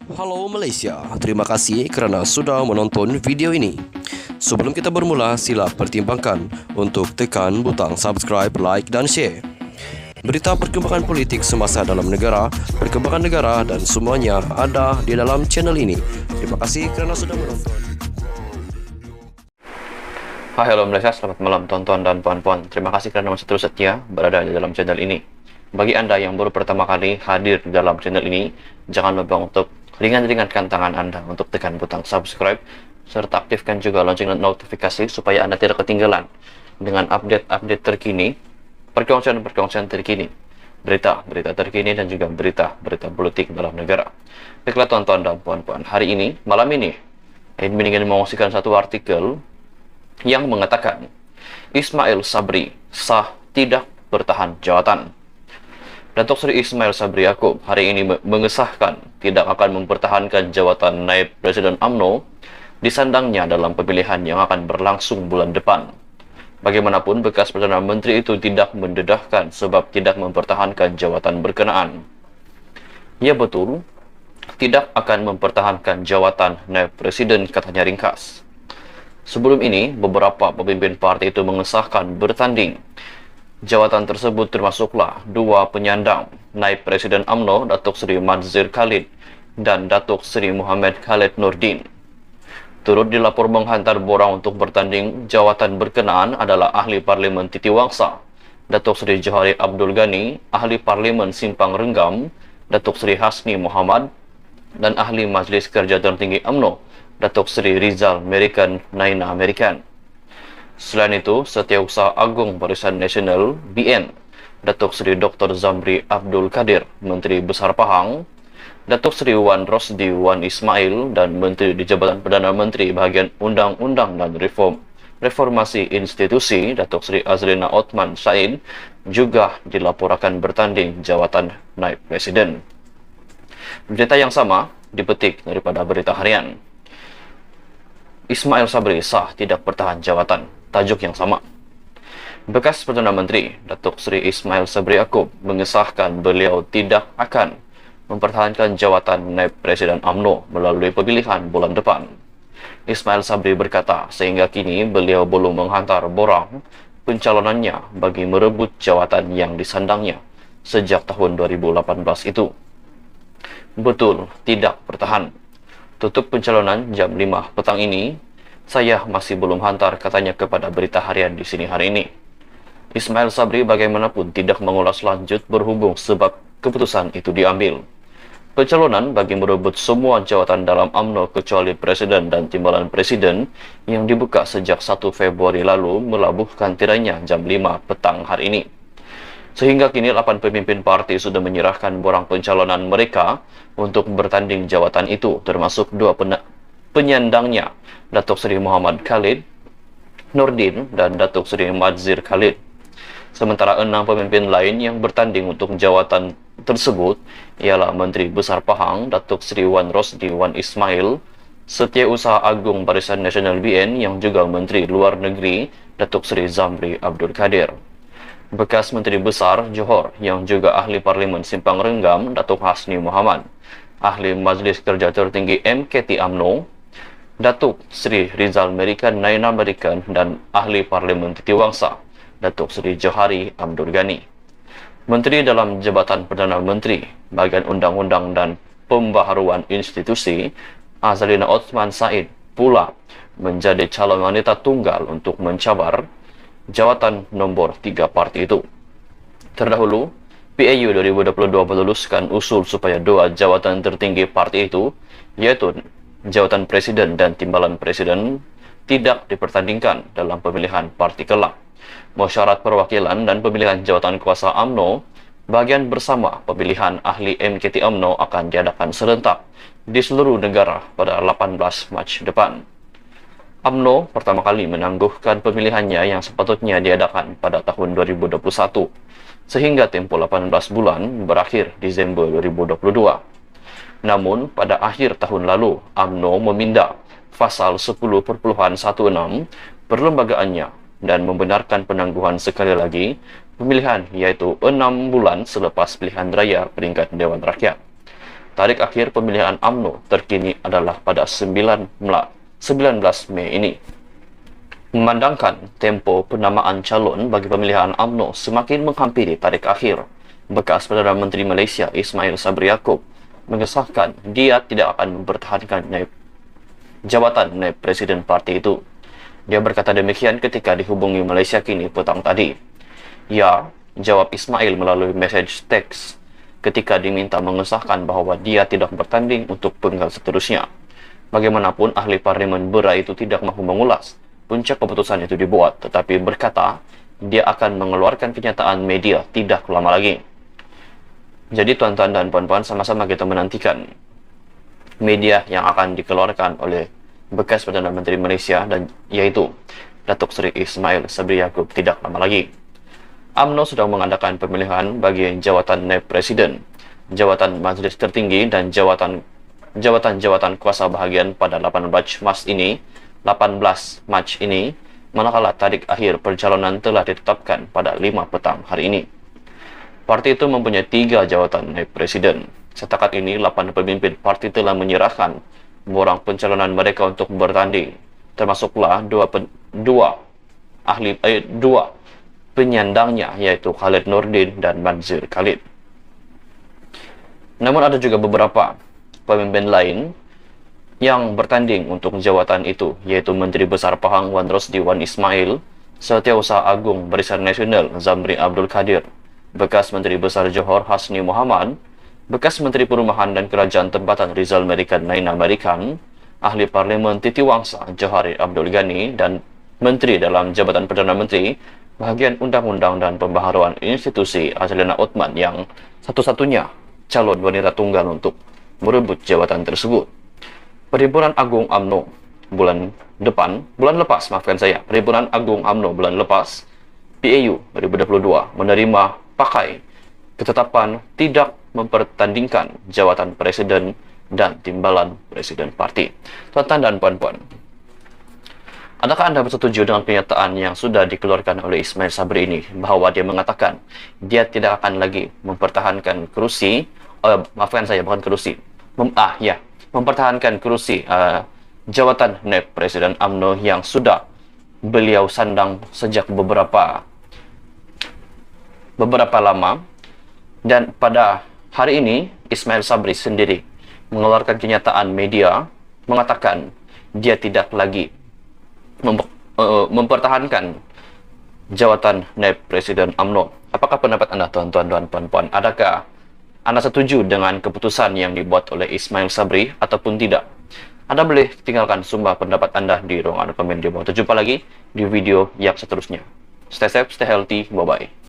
Halo Malaysia, terima kasih kerana sudah menonton video ini. Sebelum kita bermula, sila pertimbangkan untuk tekan butang subscribe, like dan share. Berita perkembangan politik semasa dalam negara, perkembangan negara dan semuanya ada di dalam channel ini. Terima kasih kerana sudah menonton. Hai, halo Malaysia, selamat malam tonton dan puan-puan. Terima kasih kerana masih terus setia berada di dalam channel ini. Bagi anda yang baru pertama kali hadir di dalam channel ini, jangan lupa untuk ringan-ringankan tangan anda untuk tekan butang subscribe, serta aktifkan juga lonceng notifikasi supaya anda tidak ketinggalan dengan update-update terkini, perkongsian-perkongsian terkini, berita-berita terkini dan juga berita-berita politik dalam negara. Baiklah tonton dan puan-puan, hari ini, malam ini, admin ingin mengungsikan satu artikel yang mengatakan Ismail Sabri sah tidak bertahan jawatan. Datuk Seri Ismail Sabri Yaakob hari ini mengesahkan tidak akan mempertahankan jawatan Naib Presiden UMNO di sandangnya dalam pemilihan yang akan berlangsung bulan depan. Bagaimanapun, bekas Perdana Menteri itu tidak mendedahkan sebab tidak mempertahankan jawatan berkenaan. Ya betul, tidak akan mempertahankan jawatan Naib Presiden, katanya ringkas. Sebelum ini, beberapa pemimpin parti itu mengesahkan bertanding. Jawatan tersebut termasuklah dua penyandang, Naib Presiden UMNO Datuk Seri Madzir Khalid dan Datuk Seri Muhammad Khalid Nordin. Turut dilapor menghantar borang untuk bertanding jawatan berkenaan adalah Ahli Parlimen Titiwangsa, Datuk Seri Johari Abdul Ghani, Ahli Parlimen Simpang Renggam, Datuk Seri Hasni Muhammad, dan Ahli Majlis Kerja Tertinggi UMNO, Datuk Seri Rizal Merican Naina Merican. Selain itu, Setiausaha Agung Barisan Nasional BN, Datuk Seri Dr. Zamri Abdul Kadir, Menteri Besar Pahang, Datuk Seri Wan Rosdi Wan Ismail dan Menteri di Jabatan Perdana Menteri bahagian Undang-Undang dan Reformasi Institusi, Datuk Seri Azrina Othman Said, juga dilaporkan bertanding jawatan Naib Presiden. Berita yang sama dipetik daripada Berita Harian. Ismail Sabri sah tidak bertahan jawatan. Tajuk yang sama. Bekas Perdana Menteri Datuk Seri Ismail Sabri Yaakob mengesahkan beliau tidak akan mempertahankan jawatan Naib Presiden UMNO melalui pemilihan bulan depan. Ismail Sabri berkata sehingga kini beliau belum menghantar borang pencalonannya bagi merebut jawatan yang disandangnya sejak tahun 2018 itu. Betul, tidak bertahan. Tutup pencalonan jam 5 petang ini. Saya masih belum hantar, katanya kepada Berita Harian di sini hari ini. Ismail Sabri bagaimanapun tidak mengulas lanjut berhubung sebab keputusan itu diambil. Pencalonan bagi merebut semua jawatan dalam UMNO kecuali Presiden dan Timbalan Presiden yang dibuka sejak 1 Februari lalu melabuhkan tirainya jam 5 petang hari ini. Sehingga kini 8 pemimpin parti sudah menyerahkan borang pencalonan mereka untuk bertanding jawatan itu, termasuk dua penyandangnya, Datuk Seri Muhammad Khalid Nordin dan Datuk Seri Madzir Khalid. Sementara 6 pemimpin lain yang bertanding untuk jawatan tersebut ialah Menteri Besar Pahang Datuk Seri Wan Rosdi Wan Ismail, Setiausaha Agung Barisan Nasional BN yang juga Menteri Luar Negeri Datuk Seri Zamri Abdul Kadir, bekas Menteri Besar Johor yang juga Ahli Parlimen Simpang Renggam Datuk Hasni Muhammad, Ahli Majlis Kerja Tertinggi MKT UMNO Datuk Seri Rizal Merican Naina Merican dan Ahli Parlimen Titiwangsa Datuk Seri Johari Abdul Ghani. Menteri dalam Jabatan Perdana Menteri bahagian Undang-Undang dan Pembaharuan Institusi Azrina Othman Said pula menjadi calon wanita tunggal untuk mencabar jawatan nombor 3 parti itu. Terdahulu, PAU 2022 meluluskan usul supaya dua jawatan tertinggi parti itu, yaitu jawatan Presiden dan Timbalan Presiden, tidak dipertandingkan dalam pemilihan parti kelak. Mesyuarat Perwakilan dan pemilihan jawatan kuasa UMNO bagian bersama pemilihan ahli MKT UMNO akan diadakan serentak di seluruh negara pada 18 Mac depan. UMNO pertama kali menangguhkan pemilihannya yang sepatutnya diadakan pada tahun 2021 sehingga tempoh 18 bulan berakhir Disember 2022. Namun, pada akhir tahun lalu, UMNO meminda pasal 10.16 perlembagaannya dan membenarkan penangguhan sekali lagi pemilihan, yaitu 6 bulan selepas pilihan raya peringkat Dewan Rakyat. Tarikh akhir pemilihan UMNO terkini adalah pada 19 Mei ini. Memandangkan tempo penamaan calon bagi pemilihan UMNO semakin menghampiri tarikh akhir, bekas Perdana Menteri Malaysia Ismail Sabri Yaakob mengesahkan dia tidak akan mempertahankan jabatan naib presiden parti itu. Dia berkata demikian ketika dihubungi Malaysia Kini petang tadi. Ya, jawab Ismail melalui message teks ketika diminta mengesahkan bahawa dia tidak bertanding untuk penggal seterusnya. Bagaimanapun, ahli parlimen Bera itu tidak mahu mengulas puncak keputusan itu dibuat, tetapi berkata dia akan mengeluarkan kenyataan media tidak lama lagi. Jadi tuan-tuan dan puan-puan, sama-sama kita menantikan media yang akan dikeluarkan oleh bekas Perdana Menteri Malaysia, dan yaitu Datuk Seri Ismail Sabri Yaakob tidak lama lagi. UMNO sedang mengadakan pemilihan bagi jawatan naib presiden, jawatan majlis tertinggi dan jawatan kuasa bahagian pada 18 Mac ini, manakala tarikh akhir perjalanan telah ditetapkan pada 5 petang hari ini. Parti itu mempunyai 3 jawatan naib presiden. Setakat ini, 8 pemimpin parti telah menyerahkan borang pencalonan mereka untuk bertanding, termasuklah dua penyandangnya, yaitu Khalid Nordin dan Manzir Khalid. Namun ada juga beberapa pemimpin lain yang bertanding untuk jawatan itu, yaitu Menteri Besar Pahang Wan Rosdi Wan Ismail, Setiausaha Agung Barisan Nasional Zamri Abdul Kadir, bekas Menteri Besar Johor Hasni Muhammad, bekas Menteri Perumahan dan Kerajaan Tempatan Rizal Merican Naina Merican, ahli Parlimen Titi Wangsa Johari Abdul Ghani, dan Menteri dalam Jabatan Perdana Menteri Bahagian Undang-Undang dan Pembaharuan Institusi Azlina Othman yang satu-satunya calon wanita tunggal untuk merebut jabatan tersebut. Perhimpunan Agung UMNO bulan lepas, Perhimpunan Agung UMNO bulan lepas, PAU 2022 menerima pakai ketetapan tidak mempertandingkan jawatan presiden dan timbalan presiden parti. Tuan-tuan dan puan-puan, adakah Anda bersetuju dengan kenyataan yang sudah dikeluarkan oleh Ismail Sabri ini, bahawa dia mengatakan dia tidak akan lagi mempertahankan kursi, mempertahankan kursi jawatan naib presiden UMNO yang sudah beliau sandang sejak beberapa lama, dan pada hari ini Ismail Sabri sendiri mengeluarkan kenyataan media mengatakan dia tidak lagi mempertahankan jawatan naib presiden UMNO. Apakah pendapat Anda, tuan-tuan dan puan-puan? Adakah Anda setuju dengan keputusan yang dibuat oleh Ismail Sabri ataupun tidak? Anda boleh tinggalkan sumber pendapat Anda di ruangan komen di bawah. Jumpa lagi di video yang seterusnya. Stay safe, stay healthy, bye-bye.